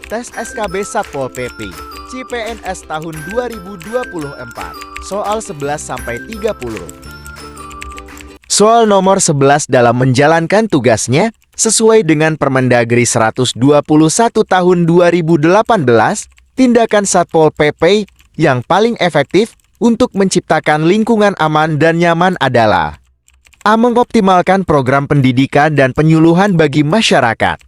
Tes SKB Satpol PP CPNS tahun 2024. Soal 11-30. Soal nomor 11 dalam menjalankan tugasnya sesuai dengan Permendagri 121 tahun 2018, tindakan Satpol PP yang paling efektif untuk menciptakan lingkungan aman dan nyaman adalah A. Mengoptimalkan program pendidikan dan penyuluhan bagi masyarakat.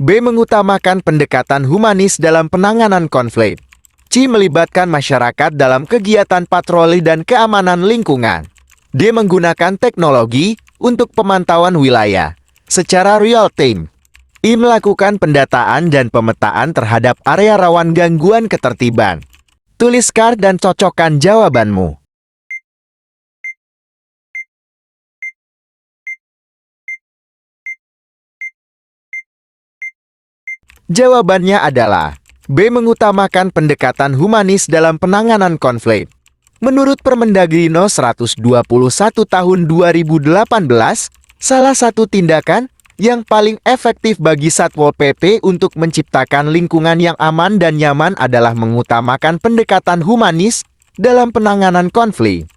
B. Mengutamakan pendekatan humanis dalam penanganan konflik. C. Melibatkan masyarakat dalam kegiatan patroli dan keamanan lingkungan. D. Menggunakan teknologi untuk pemantauan wilayah secara real time. I. Melakukan pendataan dan pemetaan terhadap area rawan gangguan ketertiban. Tuliskan dan cocokkan jawabanmu. Jawabannya adalah B. Mengutamakan pendekatan humanis dalam penanganan konflik. Menurut Permendagri No. 121 tahun 2018, salah satu tindakan yang paling efektif bagi Satpol PP untuk menciptakan lingkungan yang aman dan nyaman adalah mengutamakan pendekatan humanis dalam penanganan konflik.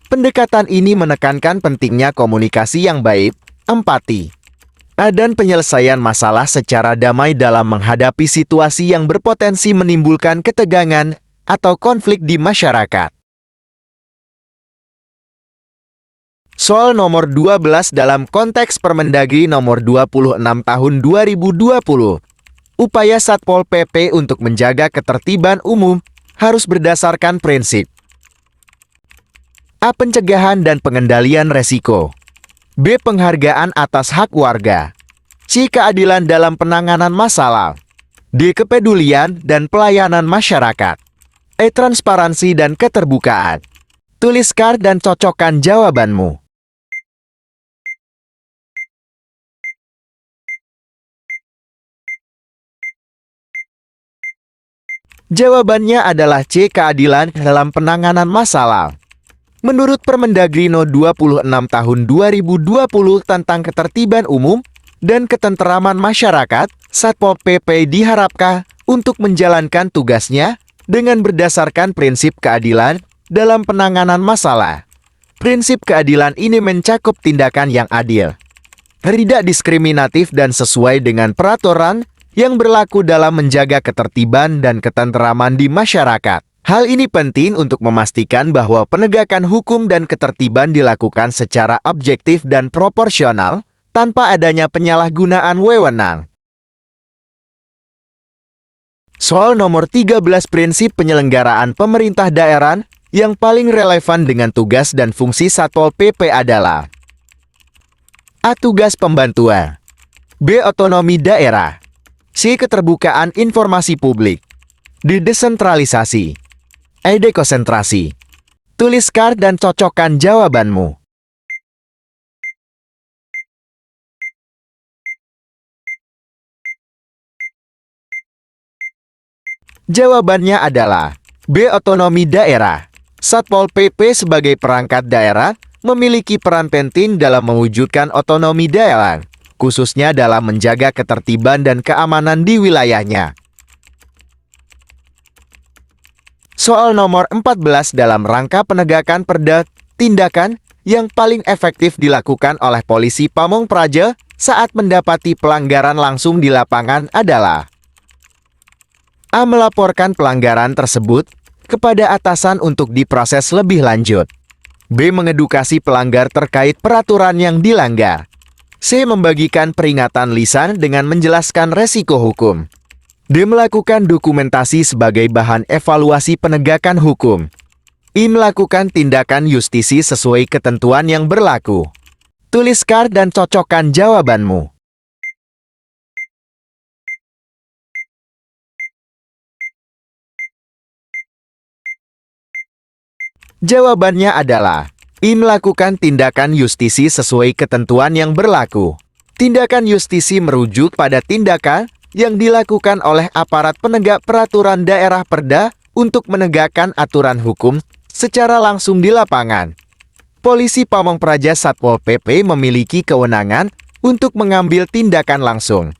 Pendekatan ini menekankan pentingnya komunikasi yang baik, empati, dan penyelesaian masalah secara damai dalam menghadapi situasi yang berpotensi menimbulkan ketegangan atau konflik di masyarakat. Soal nomor 12 dalam konteks Permendagri nomor 26 tahun 2020. Upaya Satpol PP untuk menjaga ketertiban umum harus berdasarkan prinsip A. Pencegahan dan pengendalian resiko. B. Penghargaan atas hak warga. C. Keadilan dalam penanganan masalah. D. Kepedulian dan pelayanan masyarakat. E. Transparansi dan keterbukaan. Tuliskan dan cocokkan jawabanmu. Jawabannya adalah C. Keadilan dalam penanganan masalah. Menurut Permendagri No. 26 tahun 2020 tentang ketertiban umum dan ketenteraman masyarakat, Satpol PP diharapkan untuk menjalankan tugasnya dengan berdasarkan prinsip keadilan dalam penanganan masalah. Prinsip keadilan ini mencakup tindakan yang adil, tidak diskriminatif dan sesuai dengan peraturan yang berlaku dalam menjaga ketertiban dan ketenteraman di masyarakat. Hal ini penting untuk memastikan bahwa penegakan hukum dan ketertiban dilakukan secara objektif dan proporsional, tanpa adanya penyalahgunaan wewenang. Soal nomor 13 prinsip penyelenggaraan pemerintah daerah yang paling relevan dengan tugas dan fungsi Satpol PP adalah A. Tugas pembantuan. B. Otonomi daerah. C. Keterbukaan informasi publik. D. Desentralisasi. E. Dekonsentrasi. Tuliskan dan cocokkan jawabanmu. Jawabannya adalah B. Otonomi daerah. Satpol PP sebagai perangkat daerah memiliki peran penting dalam mewujudkan otonomi daerah, khususnya dalam menjaga ketertiban dan keamanan di wilayahnya. Soal nomor 14 dalam rangka penegakan perda, tindakan yang paling efektif dilakukan oleh polisi Pamong Praja saat mendapati pelanggaran langsung di lapangan adalah A. Melaporkan pelanggaran tersebut kepada atasan untuk diproses lebih lanjut. B. Mengedukasi pelanggar terkait peraturan yang dilanggar. C. Membagikan peringatan lisan dengan menjelaskan resiko hukum. D. Melakukan dokumentasi sebagai bahan evaluasi penegakan hukum. I. Melakukan tindakan justisi sesuai ketentuan yang berlaku. Tuliskan dan cocokkan jawabanmu. Jawabannya adalah I. Melakukan tindakan justisi sesuai ketentuan yang berlaku. Tindakan justisi merujuk pada tindakan yang dilakukan oleh aparat penegak peraturan daerah Perda untuk menegakkan aturan hukum secara langsung di lapangan. Polisi Pamong Praja Satpol PP memiliki kewenangan untuk mengambil tindakan langsung,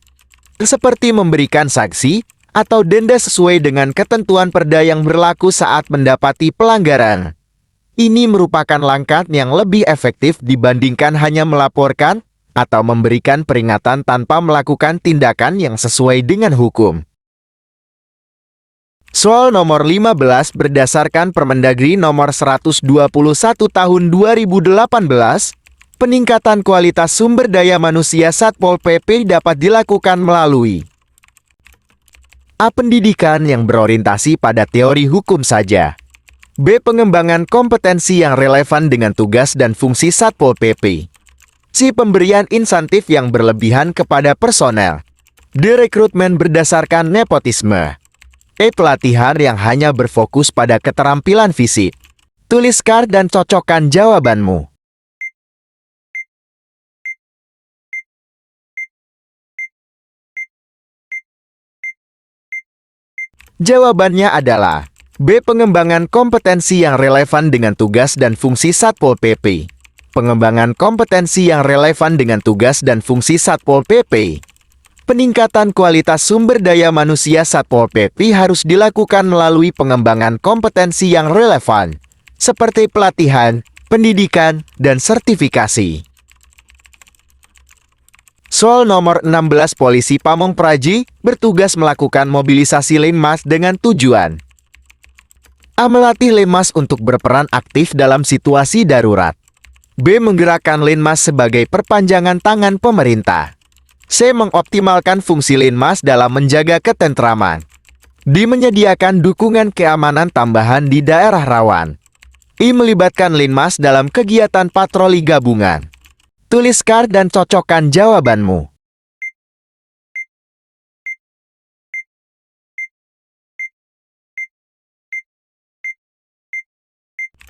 seperti memberikan sanksi atau denda sesuai dengan ketentuan perda yang berlaku saat mendapati pelanggaran. Ini merupakan langkah yang lebih efektif dibandingkan hanya melaporkan atau memberikan peringatan tanpa melakukan tindakan yang sesuai dengan hukum. Soal nomor 15 berdasarkan Permendagri nomor 121 tahun 2018, peningkatan kualitas sumber daya manusia Satpol PP dapat dilakukan melalui A. Pendidikan yang berorientasi pada teori hukum saja. B. Pengembangan kompetensi yang relevan dengan tugas dan fungsi Satpol PP. C. Pemberian insentif yang berlebihan kepada personel. D. Rekrutmen berdasarkan nepotisme. E. Pelatihan yang hanya berfokus pada keterampilan fisik. Tuliskan dan cocokkan jawabanmu. Jawabannya adalah B. Pengembangan kompetensi yang relevan dengan tugas dan fungsi Satpol PP. Pengembangan kompetensi yang relevan dengan tugas dan fungsi Satpol PP. Peningkatan kualitas sumber daya manusia Satpol PP harus dilakukan melalui pengembangan kompetensi yang relevan, seperti pelatihan, pendidikan, dan sertifikasi. Soal nomor 16, Polisi Pamong Praja bertugas melakukan mobilisasi Linmas dengan tujuan A. Melatih Linmas untuk berperan aktif dalam situasi darurat. B. Menggerakkan Linmas sebagai perpanjangan tangan pemerintah. C. Mengoptimalkan fungsi Linmas dalam menjaga ketentraman. D. Menyediakan dukungan keamanan tambahan di daerah rawan. I. Melibatkan Linmas dalam kegiatan patroli gabungan. Tuliskan dan cocokkan jawabanmu.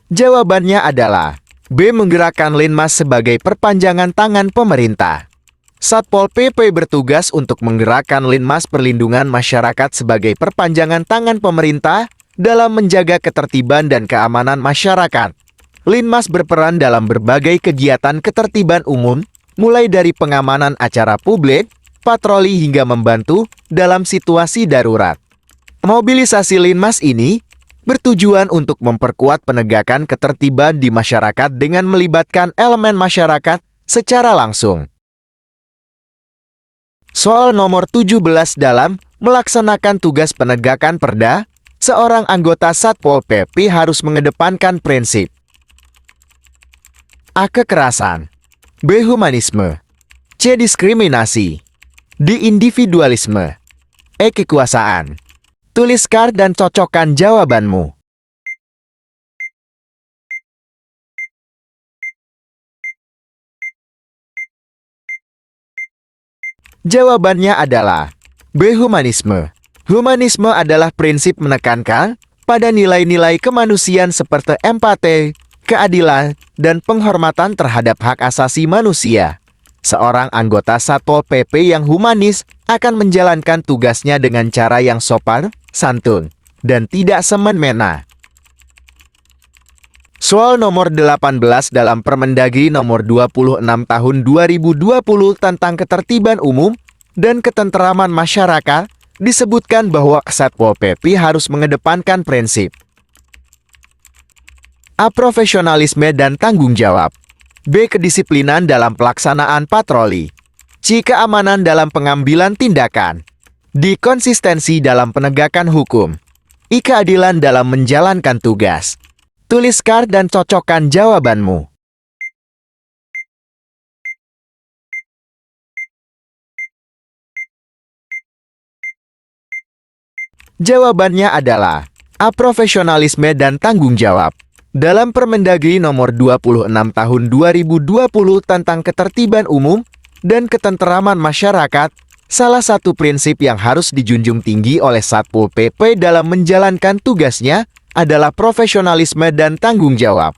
Jawabannya adalah B. Menggerakkan Linmas sebagai perpanjangan tangan pemerintah. Satpol PP bertugas untuk menggerakkan Linmas Perlindungan Masyarakat sebagai perpanjangan tangan pemerintah dalam menjaga ketertiban dan keamanan masyarakat. Linmas berperan dalam berbagai kegiatan ketertiban umum, mulai dari pengamanan acara publik, patroli hingga membantu dalam situasi darurat. Mobilisasi Linmas ini bertujuan untuk memperkuat penegakan ketertiban di masyarakat dengan melibatkan elemen masyarakat secara langsung. Soal nomor 17, dalam melaksanakan tugas penegakan perda, seorang anggota Satpol PP harus mengedepankan prinsip A. Kekerasan. B. Humanisme. C. Diskriminasi. D. Individualisme. E. Kekuasaan. Tuliskan dan cocokkan jawabanmu. Jawabannya adalah B. Humanisme. Humanisme adalah prinsip menekankan pada nilai-nilai kemanusiaan seperti empati, keadilan, dan penghormatan terhadap hak asasi manusia. Seorang anggota Satpol PP yang humanis akan menjalankan tugasnya dengan cara yang sopan, santun, dan tidak semena-mena. Soal nomor 18 dalam Permendagri nomor 26 tahun 2020 tentang ketertiban umum dan ketenteraman masyarakat disebutkan bahwa Satpol PP harus mengedepankan prinsip A. Profesionalisme dan tanggung jawab. B. Kedisiplinan dalam pelaksanaan patroli. C. Keamanan dalam pengambilan tindakan. D. Konsistensi dalam penegakan hukum. I. Keadilan dalam menjalankan tugas. Tuliskan dan cocokkan jawabanmu. Jawabannya adalah A. Profesionalisme dan tanggung jawab. Dalam Permendagri nomor 26 tahun 2020 tentang ketertiban umum dan ketenteraman masyarakat, salah satu prinsip yang harus dijunjung tinggi oleh Satpol PP dalam menjalankan tugasnya adalah profesionalisme dan tanggung jawab.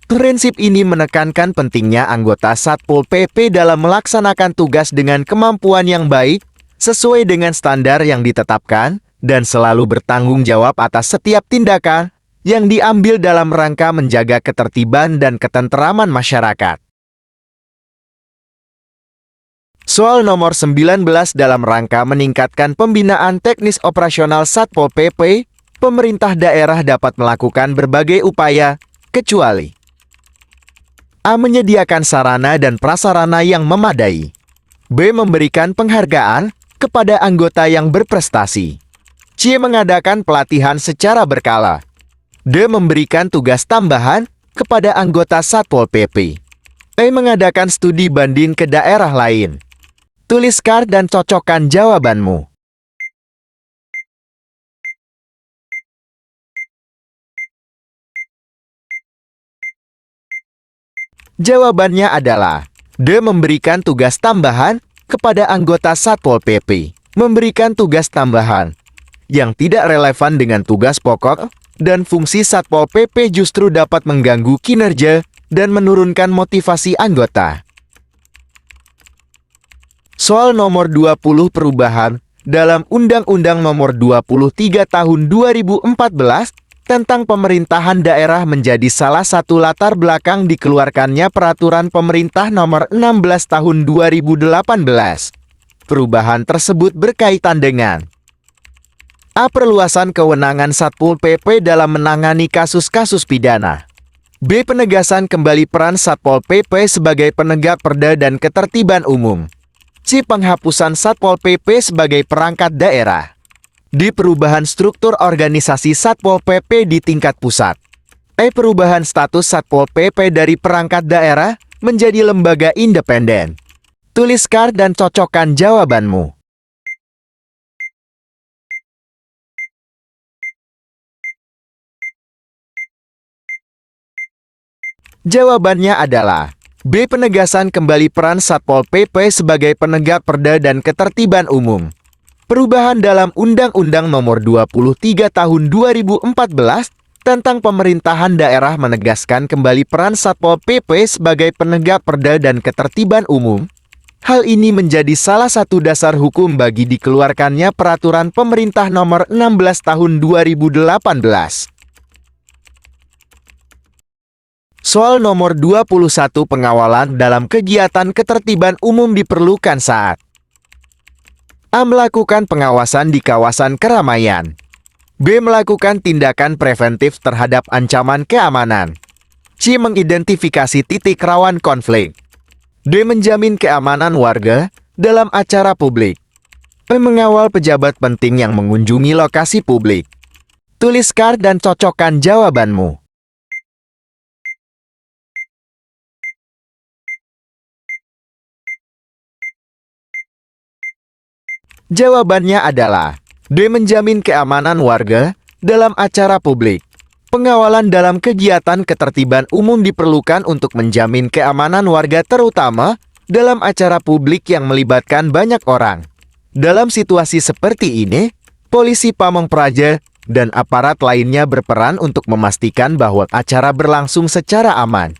Prinsip ini menekankan pentingnya anggota Satpol PP dalam melaksanakan tugas dengan kemampuan yang baik, sesuai dengan standar yang ditetapkan, dan selalu bertanggung jawab atas setiap tindakan yang diambil dalam rangka menjaga ketertiban dan ketenteraman masyarakat. Soal nomor 19 dalam rangka meningkatkan pembinaan teknis operasional Satpol PP, pemerintah daerah dapat melakukan berbagai upaya, kecuali A. Menyediakan sarana dan prasarana yang memadai. B. Memberikan penghargaan kepada anggota yang berprestasi. C. Mengadakan pelatihan secara berkala. D. Memberikan tugas tambahan kepada anggota Satpol PP. E. Mengadakan studi banding ke daerah lain. Tuliskan dan cocokkan jawabanmu. Jawabannya adalah D. Memberikan tugas tambahan kepada anggota Satpol PP. Memberikan tugas tambahan yang tidak relevan dengan tugas pokok dan fungsi Satpol PP justru dapat mengganggu kinerja dan menurunkan motivasi anggota. Soal nomor 20 perubahan dalam Undang-Undang Nomor 23 Tahun 2014 tentang pemerintahan daerah menjadi salah satu latar belakang dikeluarkannya Peraturan Pemerintah Nomor 16 Tahun 2018. Perubahan tersebut berkaitan dengan A. Perluasan kewenangan Satpol PP dalam menangani kasus-kasus pidana. B. Penegasan kembali peran Satpol PP sebagai penegak perda dan ketertiban umum. C. Penghapusan Satpol PP sebagai perangkat daerah. D. Perubahan struktur organisasi Satpol PP di tingkat pusat. E. Perubahan status Satpol PP dari perangkat daerah menjadi lembaga independen. Tuliskan dan cocokkan jawabanmu. Jawabannya adalah B. Penegasan kembali peran Satpol PP sebagai penegak perda dan ketertiban umum. Perubahan dalam Undang-Undang Nomor 23 Tahun 2014 tentang pemerintahan daerah menegaskan kembali peran Satpol PP sebagai penegak perda dan ketertiban umum. Hal ini menjadi salah satu dasar hukum bagi dikeluarkannya Peraturan Pemerintah Nomor 16 Tahun 2018. Soal nomor 21 pengawalan dalam kegiatan ketertiban umum diperlukan saat A. Melakukan pengawasan di kawasan keramaian. B. Melakukan tindakan preventif terhadap ancaman keamanan. C. Mengidentifikasi titik rawan konflik. D. Menjamin keamanan warga dalam acara publik. E. Mengawal pejabat penting yang mengunjungi lokasi publik. Tuliskan dan cocokkan jawabanmu. Jawabannya adalah D. Menjamin keamanan warga dalam acara publik. Pengawalan dalam kegiatan ketertiban umum diperlukan untuk menjamin keamanan warga terutama dalam acara publik yang melibatkan banyak orang. Dalam situasi seperti ini, polisi Pamong Praja dan aparat lainnya berperan untuk memastikan bahwa acara berlangsung secara aman,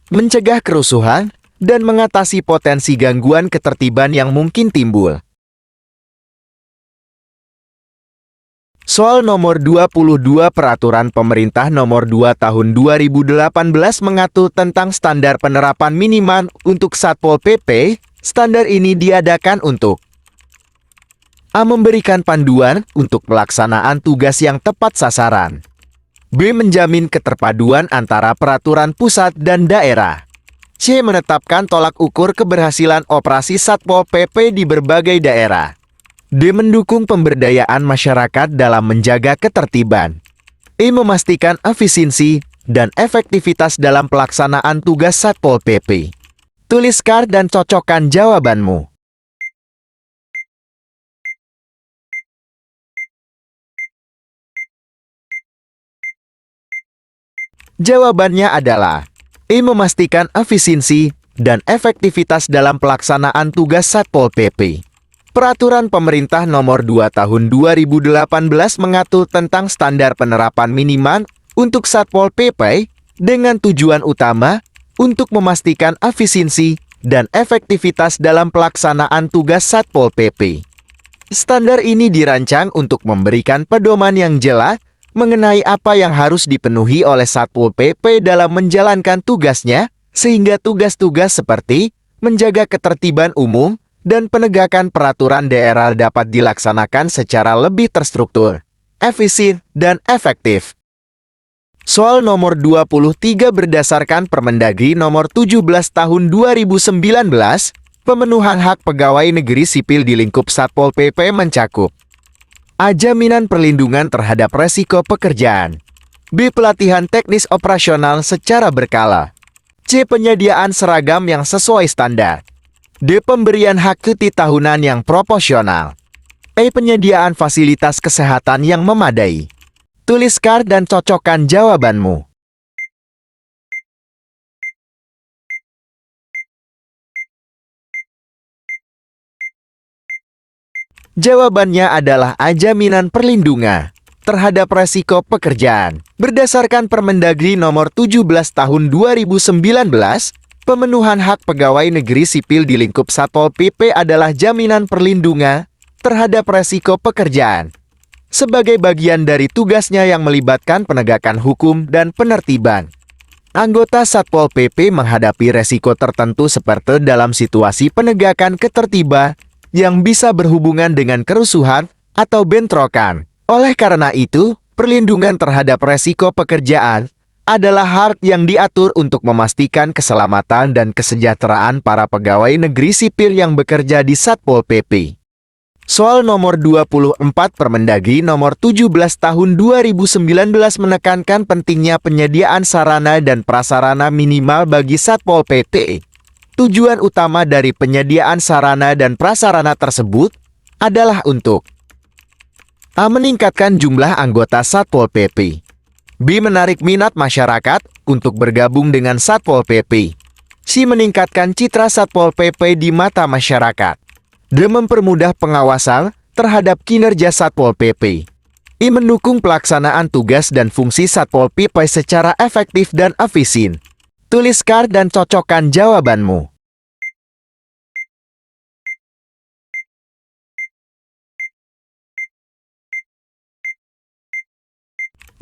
mencegah kerusuhan, dan mengatasi potensi gangguan ketertiban yang mungkin timbul. Soal nomor 22 Peraturan Pemerintah Nomor 2 Tahun 2018 mengatur tentang standar penerapan minimal untuk Satpol PP. Standar ini diadakan untuk A. Memberikan panduan untuk pelaksanaan tugas yang tepat sasaran. B. Menjamin keterpaduan antara peraturan pusat dan daerah. C. Menetapkan tolak ukur keberhasilan operasi Satpol PP di berbagai daerah. D. Mendukung pemberdayaan masyarakat dalam menjaga ketertiban. E. Memastikan efisiensi dan efektivitas dalam pelaksanaan tugas Satpol PP. Tuliskan dan cocokkan jawabanmu. Jawabannya adalah E. Memastikan efisiensi dan efektivitas dalam pelaksanaan tugas Satpol PP. Peraturan Pemerintah Nomor 2 Tahun 2018 mengatur tentang standar penerapan minimal untuk Satpol PP dengan tujuan utama untuk memastikan efisiensi dan efektivitas dalam pelaksanaan tugas Satpol PP. Standar ini dirancang untuk memberikan pedoman yang jelas mengenai apa yang harus dipenuhi oleh Satpol PP dalam menjalankan tugasnya, sehingga tugas-tugas seperti menjaga ketertiban umum dan penegakan peraturan daerah dapat dilaksanakan secara lebih terstruktur, efisien, dan efektif. Soal nomor 23 berdasarkan Permendagri nomor 17 tahun 2019, pemenuhan hak pegawai negeri sipil di lingkup Satpol PP mencakup A. Jaminan perlindungan terhadap resiko pekerjaan, B. Pelatihan teknis operasional secara berkala, C. Penyediaan seragam yang sesuai standar, D. Pemberian hak cuti tahunan yang proporsional, E. Penyediaan fasilitas kesehatan yang memadai. Tuliskan dan cocokkan jawabanmu. Jawabannya adalah A. Jaminan perlindungan terhadap resiko pekerjaan. Berdasarkan Permendagri nomor 17 tahun 2019, pemenuhan hak pegawai negeri sipil di lingkup Satpol PP adalah jaminan perlindungan terhadap resiko pekerjaan sebagai bagian dari tugasnya yang melibatkan penegakan hukum dan penertiban. Anggota Satpol PP menghadapi resiko tertentu seperti dalam situasi penegakan ketertiban yang bisa berhubungan dengan kerusuhan atau bentrokan. Oleh karena itu, perlindungan terhadap resiko pekerjaan adalah hak yang diatur untuk memastikan keselamatan dan kesejahteraan para pegawai negeri sipil yang bekerja di Satpol PP. Soal nomor 24 Permendagri nomor 17 tahun 2019 menekankan pentingnya penyediaan sarana dan prasarana minimal bagi Satpol PP. Tujuan utama dari penyediaan sarana dan prasarana tersebut adalah untuk A. Meningkatkan jumlah anggota Satpol PP, B. Menarik minat masyarakat untuk bergabung dengan Satpol PP, C. Meningkatkan citra Satpol PP di mata masyarakat, D. Mempermudah pengawasan terhadap kinerja Satpol PP, I. Mendukung pelaksanaan tugas dan fungsi Satpol PP secara efektif dan efisien. Tuliskan dan cocokkan jawabanmu.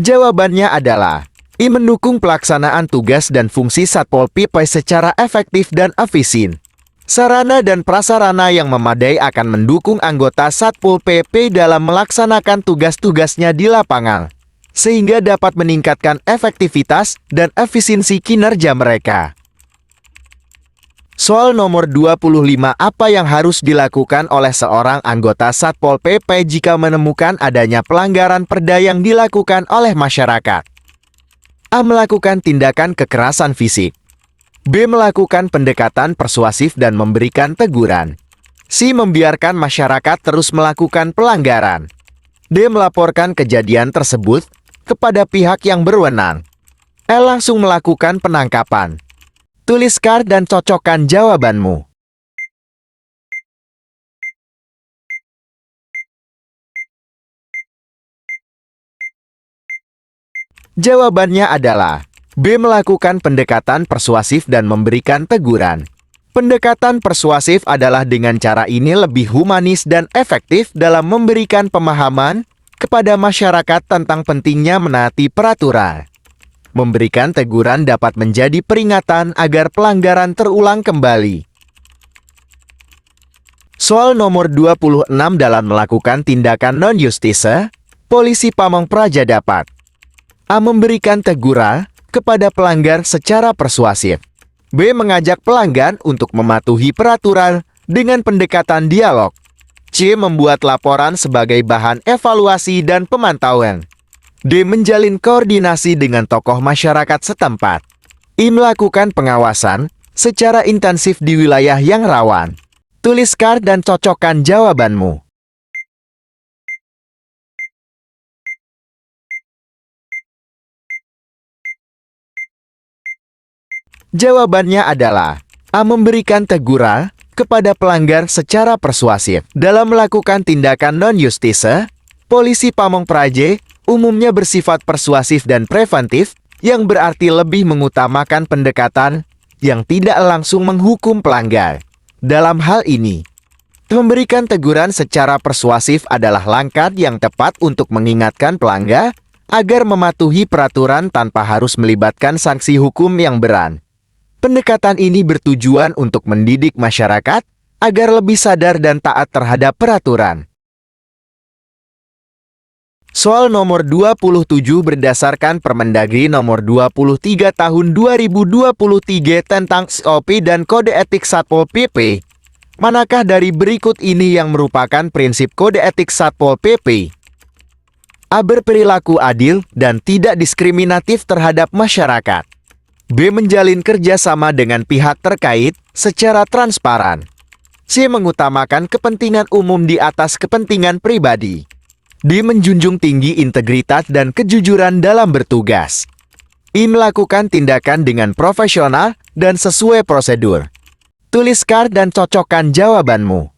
Jawabannya adalah I. Mendukung pelaksanaan tugas dan fungsi Satpol PP secara efektif dan efisien. Sarana dan prasarana yang memadai akan mendukung anggota Satpol PP dalam melaksanakan tugas-tugasnya di lapangan, sehingga dapat meningkatkan efektivitas dan efisiensi kinerja mereka. Soal nomor 25, apa yang harus dilakukan oleh seorang anggota Satpol PP jika menemukan adanya pelanggaran perda yang dilakukan oleh masyarakat? A. Melakukan tindakan kekerasan fisik, B. Melakukan pendekatan persuasif dan memberikan teguran, C. Membiarkan masyarakat terus melakukan pelanggaran, D. Melaporkan kejadian tersebut kepada pihak yang berwenang, E. Langsung melakukan penangkapan. Tuliskan dan cocokkan jawabanmu. Jawabannya adalah B. Melakukan pendekatan persuasif dan memberikan teguran. Pendekatan persuasif adalah dengan cara ini lebih humanis dan efektif dalam memberikan pemahaman kepada masyarakat tentang pentingnya menaati peraturan. Memberikan teguran dapat menjadi peringatan agar pelanggaran terulang kembali. Soal nomor 26 dalam melakukan tindakan non-justise, polisi Pamong Praja dapat A. Memberikan teguran kepada pelanggar secara persuasif, B. Mengajak pelanggan untuk mematuhi peraturan dengan pendekatan dialog, C. Membuat laporan sebagai bahan evaluasi dan pemantauan, D. Menjalin koordinasi dengan tokoh masyarakat setempat, I. Melakukan pengawasan secara intensif di wilayah yang rawan. Tuliskan dan cocokkan jawabanmu. Jawabannya adalah A. Memberikan teguran kepada pelanggar secara persuasif. Dalam melakukan tindakan non-justise, polisi Pamong Praja umumnya bersifat persuasif dan preventif, yang berarti lebih mengutamakan pendekatan yang tidak langsung menghukum pelanggar. Dalam hal ini, memberikan teguran secara persuasif adalah langkah yang tepat untuk mengingatkan pelanggar agar mematuhi peraturan tanpa harus melibatkan sanksi hukum yang berat. Pendekatan ini bertujuan untuk mendidik masyarakat agar lebih sadar dan taat terhadap peraturan. Soal nomor 27 berdasarkan Permendagri nomor 23 tahun 2023 tentang SOP dan Kode Etik Satpol PP. Manakah dari berikut ini yang merupakan prinsip Kode Etik Satpol PP? A. Berperilaku adil dan tidak diskriminatif terhadap masyarakat. B. Menjalin kerjasama dengan pihak terkait secara transparan. C. Mengutamakan kepentingan umum di atas kepentingan pribadi. D. Menjunjung tinggi integritas dan kejujuran dalam bertugas. I. Melakukan tindakan dengan profesional dan sesuai prosedur. Tuliskan dan cocokkan jawabanmu.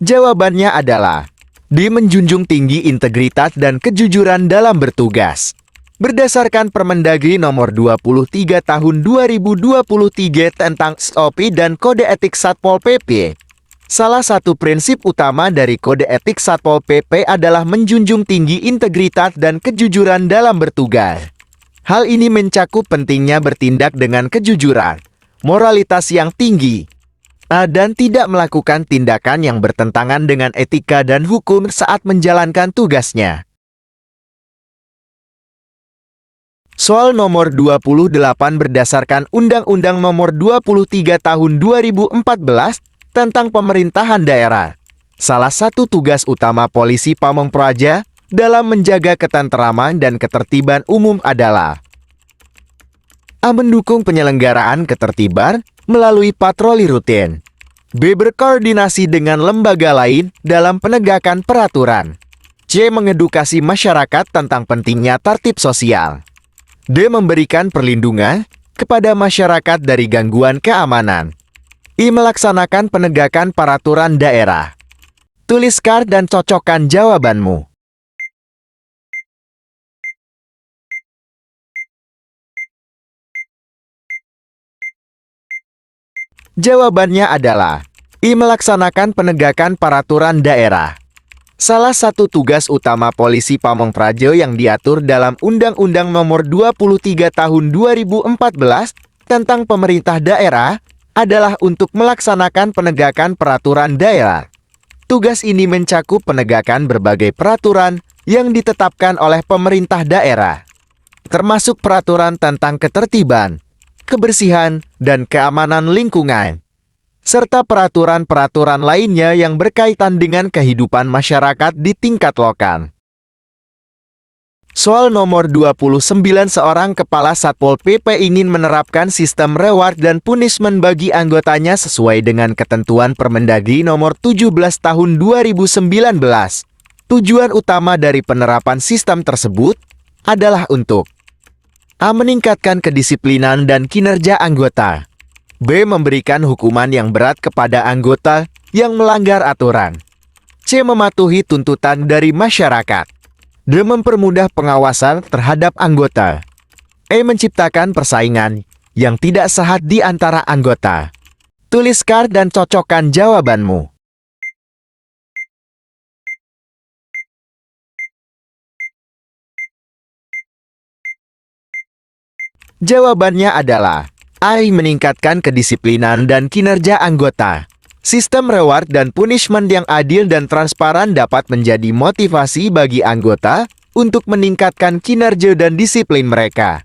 Jawabannya adalah D. Menjunjung tinggi integritas dan kejujuran dalam bertugas. Berdasarkan Permendagri nomor 23 tahun 2023 tentang SOP dan Kode Etik Satpol PP, salah satu prinsip utama dari Kode Etik Satpol PP adalah menjunjung tinggi integritas dan kejujuran dalam bertugas. Hal ini mencakup pentingnya bertindak dengan kejujuran, moralitas yang tinggi, dan tidak melakukan tindakan yang bertentangan dengan etika dan hukum saat menjalankan tugasnya. Soal nomor 28 berdasarkan Undang-Undang nomor 23 tahun 2014 tentang pemerintahan daerah. Salah satu tugas utama polisi Pamong Praja dalam menjaga ketenteraman dan ketertiban umum adalah A. Mendukung penyelenggaraan ketertiban melalui patroli rutin. B. Berkoordinasi dengan lembaga lain dalam penegakan peraturan. C. Mengedukasi masyarakat tentang pentingnya tertib sosial. D. Memberikan perlindungan kepada masyarakat dari gangguan keamanan. I. Melaksanakan penegakan peraturan daerah. Tuliskan dan cocokkan jawabanmu. Jawabannya adalah I. Melaksanakan penegakan peraturan daerah. Salah satu tugas utama polisi Pamong Praja yang diatur dalam Undang-Undang nomor 23 tahun 2014 tentang pemerintah daerah adalah untuk melaksanakan penegakan peraturan daerah. Tugas ini mencakup penegakan berbagai peraturan yang ditetapkan oleh pemerintah daerah, termasuk peraturan tentang ketertiban, kebersihan, dan keamanan lingkungan, serta peraturan-peraturan lainnya yang berkaitan dengan kehidupan masyarakat di tingkat lokal. Soal nomor 29, seorang kepala Satpol PP ingin menerapkan sistem reward dan punishment bagi anggotanya sesuai dengan ketentuan Permendagri nomor 17 tahun 2019. Tujuan utama dari penerapan sistem tersebut adalah untuk A. Meningkatkan kedisiplinan dan kinerja anggota. B. Memberikan hukuman yang berat kepada anggota yang melanggar aturan. C. Mematuhi tuntutan dari masyarakat. D. Mempermudah pengawasan terhadap anggota. E. Menciptakan persaingan yang tidak sehat di antara anggota. Tuliskan dan cocokkan jawabanmu. Jawabannya adalah A. Meningkatkan kedisiplinan dan kinerja anggota. Sistem reward dan punishment yang adil dan transparan dapat menjadi motivasi bagi anggota untuk meningkatkan kinerja dan disiplin mereka.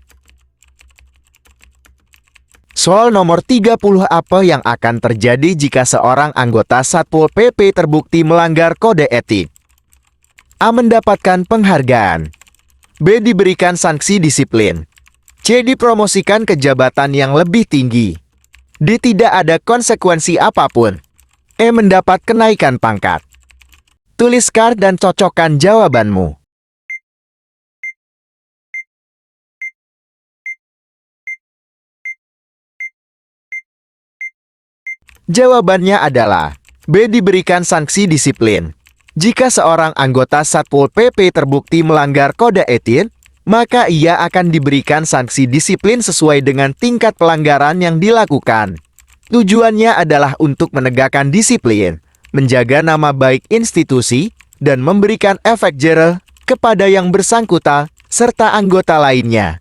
Soal nomor 30, apa yang akan terjadi jika seorang anggota Satpol PP terbukti melanggar kode etik? A. Mendapatkan penghargaan. B. Diberikan sanksi disiplin. C. Dipromosikan ke jabatan yang lebih tinggi. D. Tidak ada konsekuensi apapun. E. Mendapat kenaikan pangkat. Tuliskan dan cocokkan jawabanmu. Jawabannya adalah B. Diberikan sanksi disiplin. Jika seorang anggota Satpol PP terbukti melanggar kode etik, maka ia akan diberikan sanksi disiplin sesuai dengan tingkat pelanggaran yang dilakukan. Tujuannya adalah untuk menegakkan disiplin, menjaga nama baik institusi, dan memberikan efek jera kepada yang bersangkutan serta anggota lainnya.